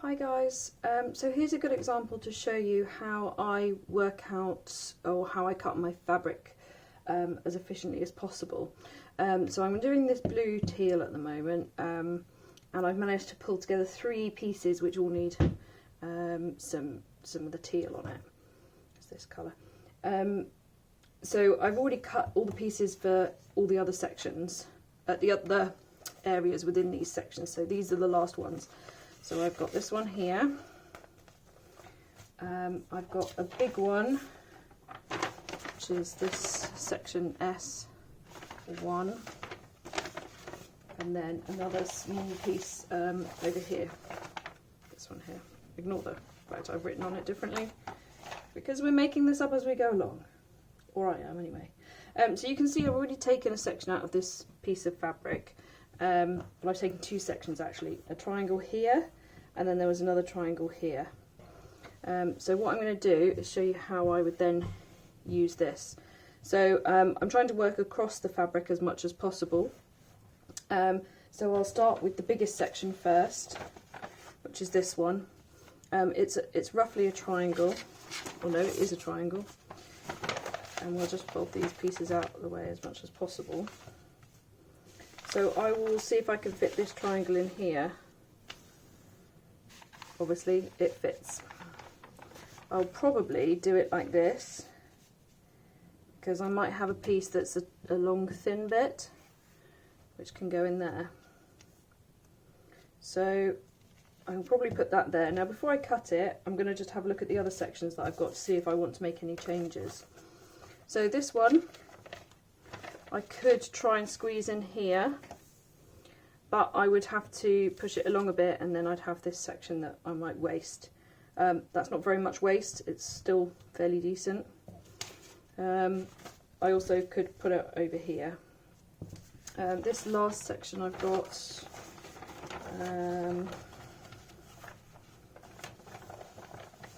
Hi guys, so here's a good example to show you how I work out or how I cut my fabric as efficiently as possible. So I'm doing this blue teal at the moment, and I've managed to pull together 3 pieces which all need some of the teal on it. It's this colour. So I've already cut all the pieces for all the other sections, the other areas within these sections, so these are the last ones. So I've got this one here, I've got a big one, which is this section S1, and then another small piece over here, this one here. Ignore the fact I've written on it differently, because we're making this up as we go along, or I am anyway. So you can see I've already taken a section out of this piece of fabric, but I've taken 2 sections actually, a triangle here, and then there was another triangle here. So what I'm going to do is show you how I would then use this. So I'm trying to work across the fabric as much as possible. So I'll start with the biggest section first, which is this one. It's roughly a triangle, or no, it is a triangle. And we'll just fold these pieces out of the way as much as possible. So I will see if I can fit this triangle in here. Obviously it fits. I'll probably do it like this, because I might have a piece that's a long thin bit which can go in there. So I'll probably put that there. Now before I cut it, I'm going to just have a look at the other sections that I've got to see if I want to make any changes. So this one I could try and squeeze in here, but I would have to push it along a bit, and then I'd have this section that I might waste. That's not very much waste, it's still fairly decent. I also could put it over here. This last section I've got,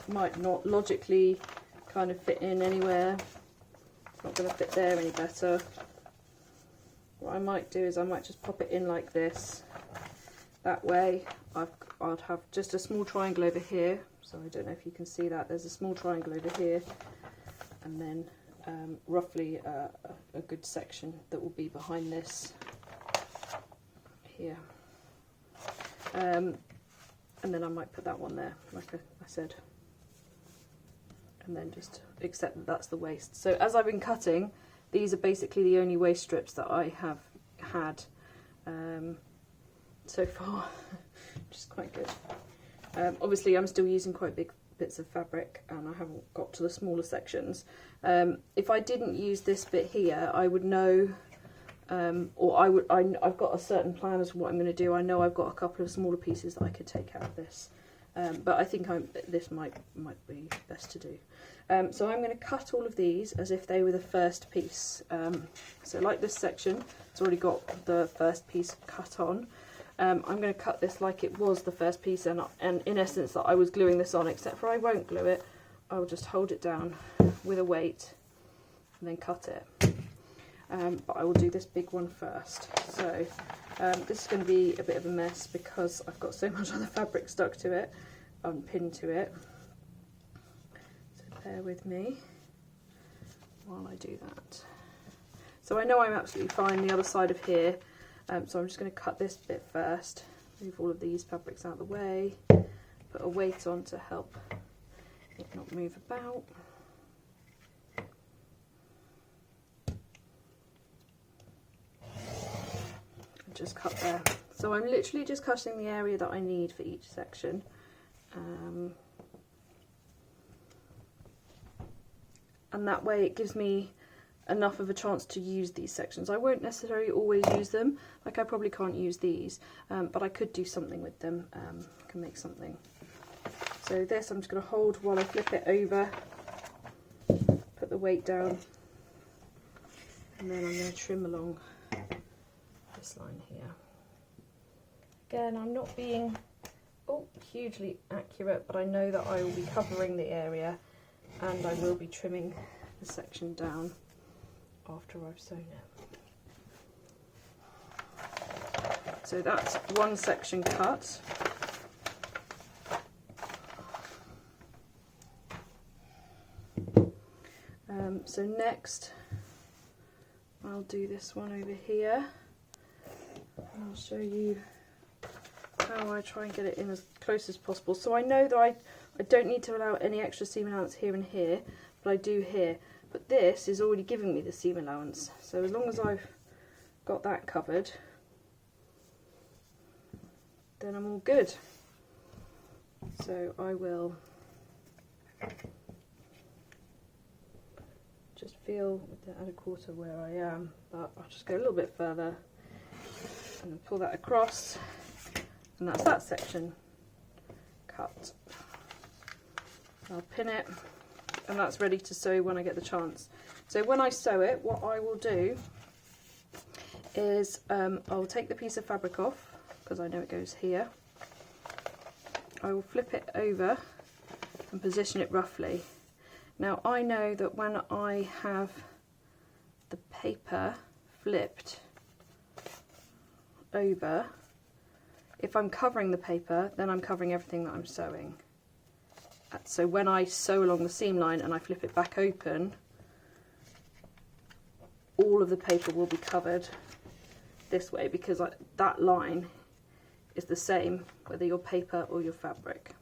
might not logically kind of fit in anywhere. It's not going to fit there any better. What I might do is I might just pop it in like this. That way I'd have just a small triangle over here. So I don't know if you can see that. There's a small triangle over here, and then roughly a good section that will be behind this here. And then I might put that one there, like I said. And then just accept that that's the waist. So as I've been cutting, these are basically the only waist strips that I have had so far, which is quite good. Obviously I'm still using quite big bits of fabric, and I haven't got to the smaller sections. If I didn't use this bit here, I would know, or I've got a certain plan as to what I'm going to do. I know I've got a couple of smaller pieces that I could take out of this. But I think this might be best to do. So I'm going to cut all of these as if they were the first piece. So like this section, it's already got the first piece cut on. I'm going to cut this like it was the first piece, and in essence that I was gluing this on, except for I won't glue it. I will just hold it down with a weight and then cut it. But I will do this big one first. So this is going to be a bit of a mess because I've got so much other fabric stuck to it, pinned to it. So bear with me while I do that. So I know I'm absolutely fine the other side of here, so I'm just going to cut this bit first, move all of these fabrics out of the way, put a weight on to help it not move about. Just cut there. So I'm literally just cutting the area that I need for each section. And that way it gives me enough of a chance to use these sections. I won't necessarily always use them, like I probably can't use these, but I could do something with them, can make something. So this I'm just going to hold while I flip it over, put the weight down, and then I'm going to trim along this line here. Again, I'm not being hugely accurate, but I know that I will be covering the area, and I will be trimming the section down after I've sewn it. So that's one section cut. So next I'll do this one over here, and I'll show you how I try and get it in as close as possible. So I know that I don't need to allow any extra seam allowance here and here, but I do here. But this is already giving me the seam allowance, so as long as I've got that covered, then I'm all good. So I will just feel with the add a quarter where I am, but I'll just go a little bit further and then pull that across, and that's that section cut. I'll pin it, and that's ready to sew when I get the chance. So when I sew it, what I will do is I'll take the piece of fabric off, because I know it goes here. I will flip it over and position it roughly. Now I know that when I have the paper flipped over, if I'm covering the paper, then I'm covering everything that I'm sewing. So when I sew along the seam line and I flip it back open, all of the paper will be covered this way, because that line is the same whether you're paper or your fabric.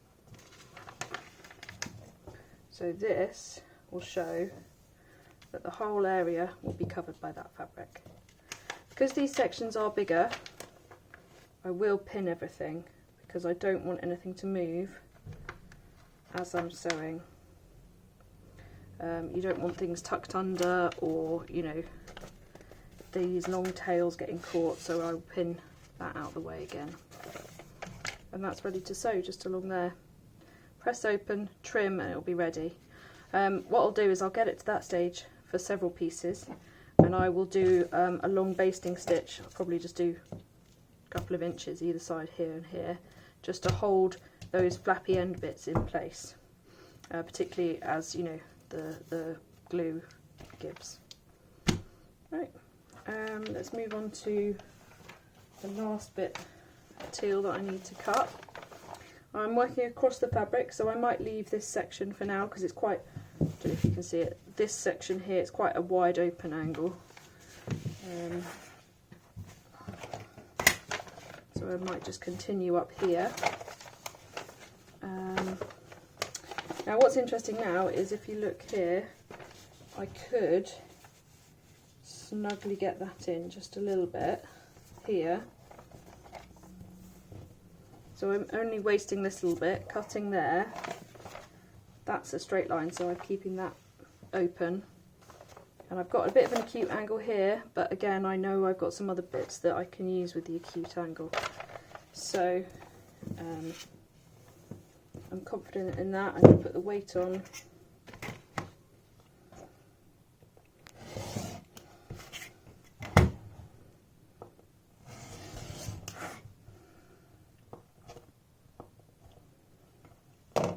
So this will show that the whole area will be covered by that fabric. Because these sections are bigger, I will pin everything, because I don't want anything to move as I'm sewing. You don't want things tucked under, or these long tails getting caught, so I'll pin that out of the way again. And that's ready to sew, just along there. Press open, trim, and it'll be ready. What I'll do is I'll get it to that stage for several pieces, and I will do a long basting stitch. I'll probably just do a couple of inches either side, here and here, just to hold those flappy end bits in place, particularly as the glue gives. Right, let's move on to the last bit of teal that I need to cut. I'm working across the fabric, so I might leave this section for now, because it's quite, I don't know if you can see it, this section here, it's quite a wide open angle. So I might just continue up here. Now what's interesting now is, if you look here, I could snugly get that in just a little bit here. So I'm only wasting this little bit, cutting there. That's a straight line, so I'm keeping that open. And I've got a bit of an acute angle here, but again, I know I've got some other bits that I can use with the acute angle. So I'm confident in that. I'm going to put the weight on.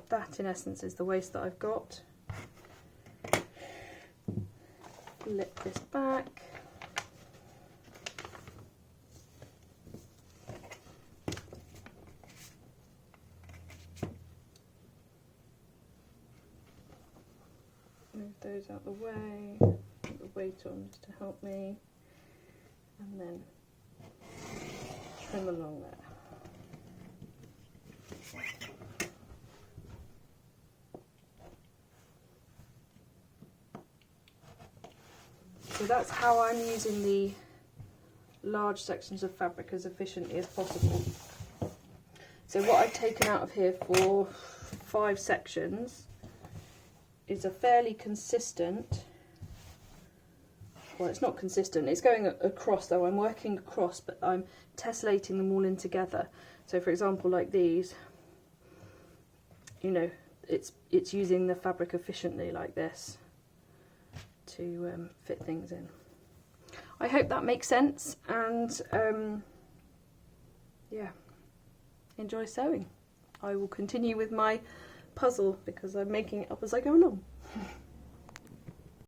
That in essence is the waist that I've got. Flip this back. Move those out the way, put the weight on just to help me, and then trim along there. So that's how I'm using the large sections of fabric as efficiently as possible. So what I've taken out of here for 5 sections is a fairly consistent, well, it's not consistent, it's going across though. I'm working across, but I'm tessellating them all in together. So for example, like these, it's using the fabric efficiently like this to fit things in. I hope that makes sense, and yeah, enjoy sewing. I will continue with my puzzle because I'm making it up as I go along.